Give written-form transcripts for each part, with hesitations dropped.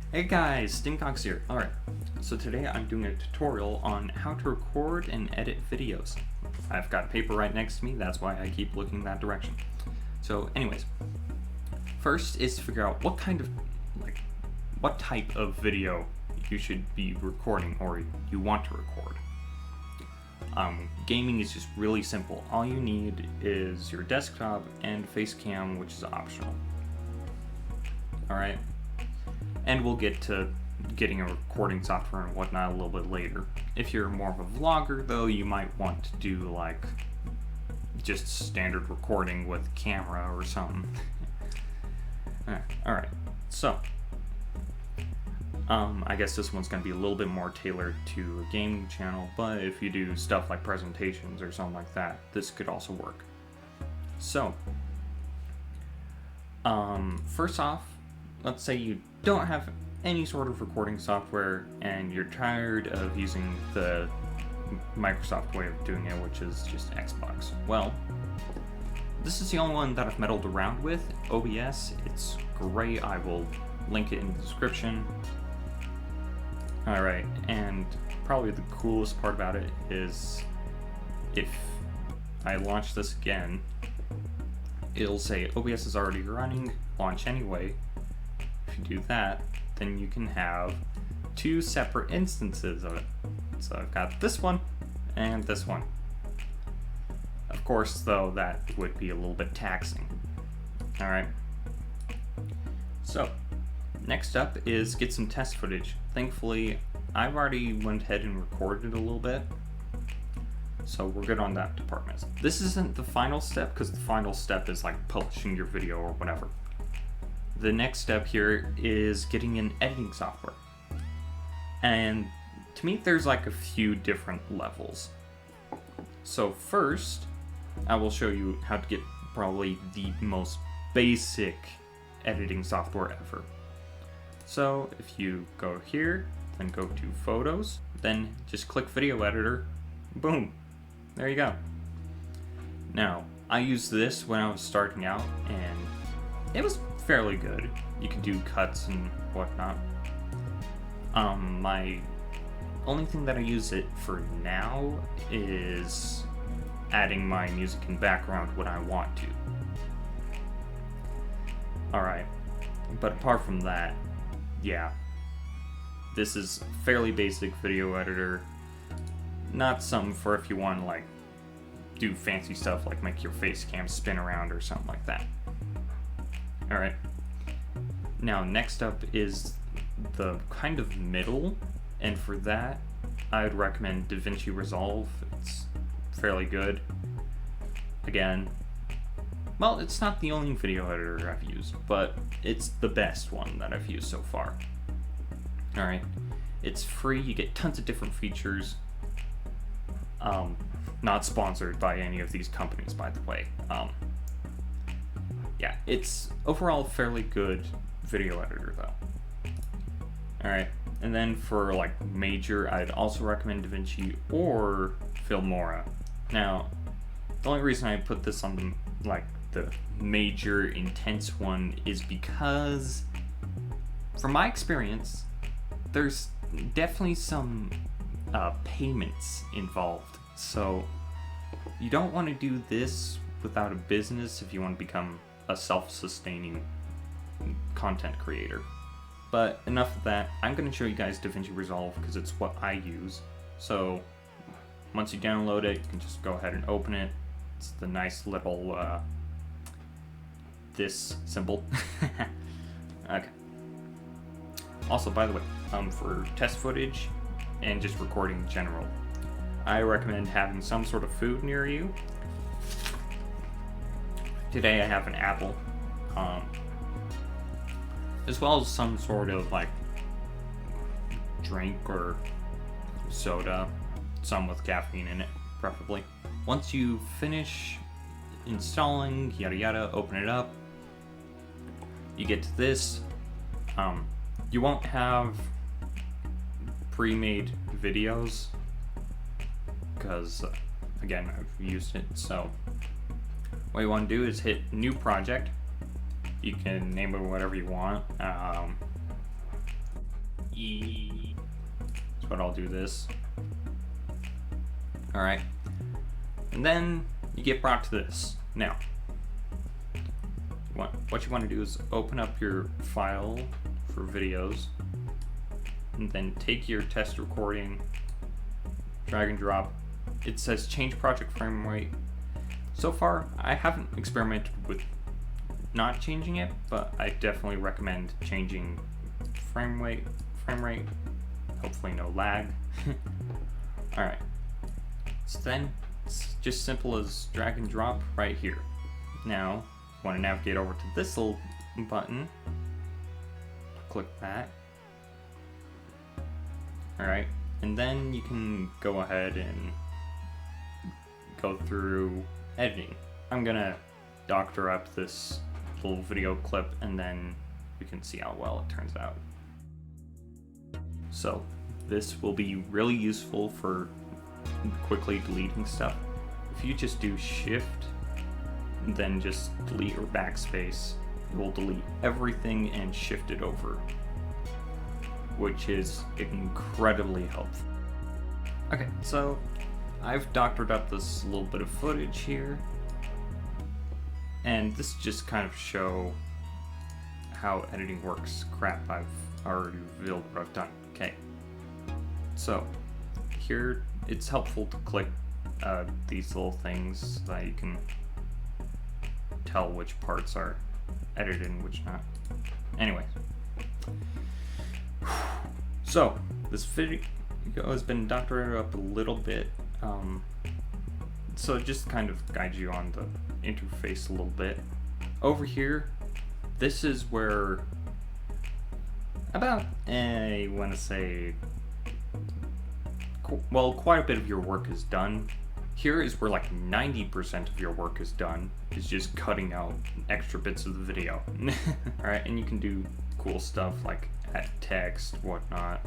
Hey guys, Stimcox here. Alright, so today I'm doing a tutorial on how to record and edit videos. I've got a paper right next to me, that's why I keep looking that direction. So anyways, first is to figure out what type of video you should be recording or you want to record. Gaming is just really simple. All you need is your desktop and Facecam, which is optional. Alright. And we'll get to getting a recording software and whatnot a little bit later. If you're more of a vlogger, though, you might want to do like just standard recording with camera or something. Alright, so I guess this one's going to be a little bit more tailored to a gaming channel, but if you do stuff like presentations or something like that, this could also work. So, first off, let's say you don't have any sort of recording software and you're tired of using the Microsoft way of doing it, which is just Xbox. Well, this is the only one that I've meddled around with, OBS. It's great. I will link it in the description. Alright, and probably the coolest part about it is if I launch this again, it'll say OBS is already running, launch anyway. If you do that, then you can have two separate instances of it. So I've got this one and this one. Of course, though, that would be a little bit taxing. Alright. So, next up is get some test footage. Thankfully, I've already went ahead and recorded a little bit, so we're good on that department. This isn't the final step, because the final step is like publishing your video or whatever. The next step here is getting an editing software. And to me, there's like a few different levels. So first, I will show you how to get probably the most basic editing software ever. So if you go here, then go to Photos, then just click Video Editor, boom, there you go. Now, I used this when I was starting out, and it was fairly good. You can do cuts and whatnot. My only thing that I use it for now is adding my music and background when I want to. Alright, but apart from that, yeah, this is fairly basic video editor. Not something for if you want to like do fancy stuff like make your face cam spin around or something like that. Alright, now next up is the kind of middle, and for that I'd recommend DaVinci Resolve. It's fairly good. Again, well, it's not the only video editor I've used, but it's the best one that I've used so far. Alright, it's free, you get tons of different features. Not sponsored by any of these companies, by the way. Yeah, it's overall a fairly good video editor though. Alright, and then for like major, I'd also recommend DaVinci or Filmora. Now, the only reason I put this on the major intense one is because, from my experience, there's definitely some payments involved. So you don't want to do this without a business if you want to become a self-sustaining content creator. But enough of that. I'm going to show you guys DaVinci Resolve because it's what I use. So once you download it, you can just go ahead and open it. It's the nice little this symbol. Okay. Also, by the way, for test footage and just recording in general, I recommend having some sort of food near you. Today I have an apple, as well as some sort of like drink or soda, some with caffeine in it, preferably. Once you finish installing, yada yada, open it up, you get to this. You won't have pre-made videos because, again, I've used it. So what you want to do is hit New Project. You can name it whatever you want. But I'll do this. Alright. And then you get brought to this. Now, what you want to do is open up your file for videos, and then take your test recording, drag and drop. It says change project frame rate. So far, I haven't experimented with not changing it, but I definitely recommend changing frame rate. Hopefully no lag. Alright. So then, it's just simple as drag and drop right here. Now, you want to navigate over to this little button. Click that. Alright. And then you can go ahead and go through editing. I'm gonna doctor up this little video clip and then we can see how well it turns out. So this will be really useful for quickly deleting stuff. If you just do shift, then just delete or backspace, it will delete everything and shift it over, which is incredibly helpful. Okay, so I've doctored up this little bit of footage here, and this just kind of show how editing works. Crap, I've already revealed what I've done. Okay, so here it's helpful to click these little things so that you can tell which parts are edited and which not. Anyway, so this video has been doctored up a little bit, so it just kind of guides you on the interface a little bit. Over here, this is where about, I want to say, well, quite a bit of your work is done. Here is where like 90% of your work is done, is just cutting out extra bits of the video. Alright, and you can do cool stuff like add text, whatnot.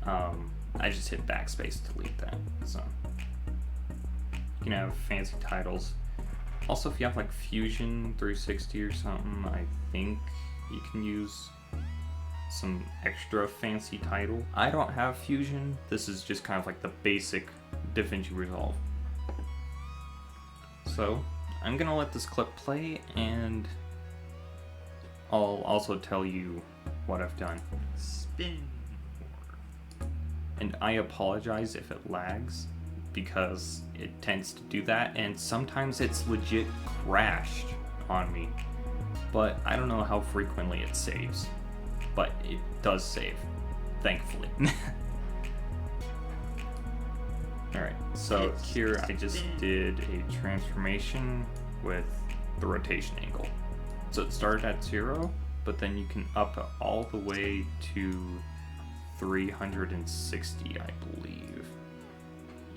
I just hit backspace to delete that, so. You can have fancy titles. Also, if you have like Fusion 360 or something, I think you can use some extra fancy title. I don't have Fusion. This is just kind of like the basic DaVinci Resolve. So I'm gonna let this clip play and I'll also tell you what I've done. Spin. And I apologize if it lags, because it tends to do that, and sometimes it's legit crashed on me. But I don't know how frequently it saves, but it does save, thankfully. Alright, so here I just did a transformation with the rotation angle. So it started at 0, but then you can up it all the way to 360, I believe.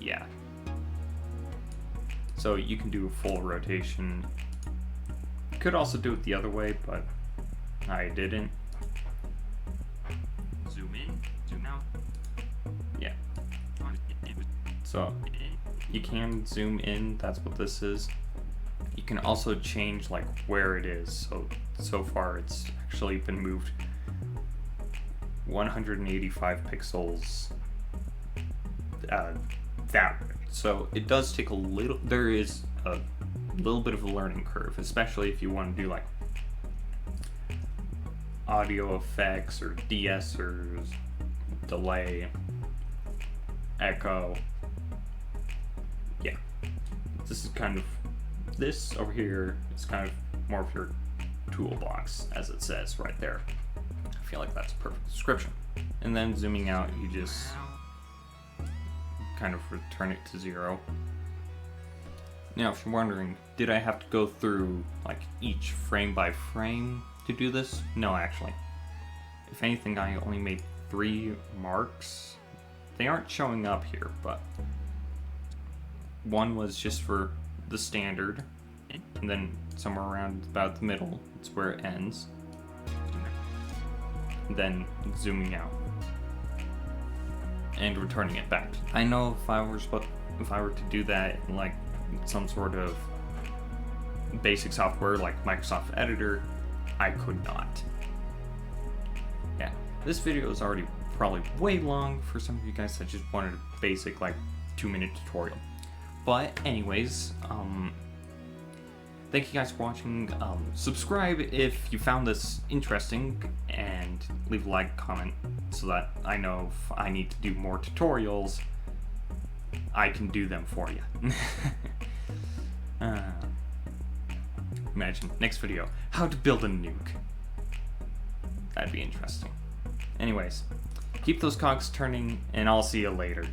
Yeah. So you can do a full rotation. You could also do it the other way, but I didn't. Zoom in, zoom out. Yeah. So you can zoom in, that's what this is. You can also change like where it is. So far it's actually been moved 185 pixels that way. So it does take a little, there is a little bit of a learning curve, especially if you want to do like audio effects or de-essers, delay, echo. Yeah, this is kind of, this over here is kind of more of your toolbox, as it says right there. I feel like that's a perfect description. And then zooming out, you just kind of return it to 0. Now, if you're wondering, did I have to go through like each frame by frame to do this? No, actually. If anything, I only made 3 marks. They aren't showing up here, but one was just for the standard, and then somewhere around about the middle, it's where it ends. And then zooming out and returning it back. I know if I were to do that in like some sort of basic software like Microsoft Editor, I could not. Yeah, This video is already probably way long for some of you guys that just wanted a basic, like, 2-minute tutorial. But anyways, thank you guys for watching. Subscribe if you found this interesting, and leave a like, comment, so that I know if I need to do more tutorials, I can do them for you. Imagine, next video, how to build a nuke. That'd be interesting. Anyways, keep those cogs turning, and I'll see you later.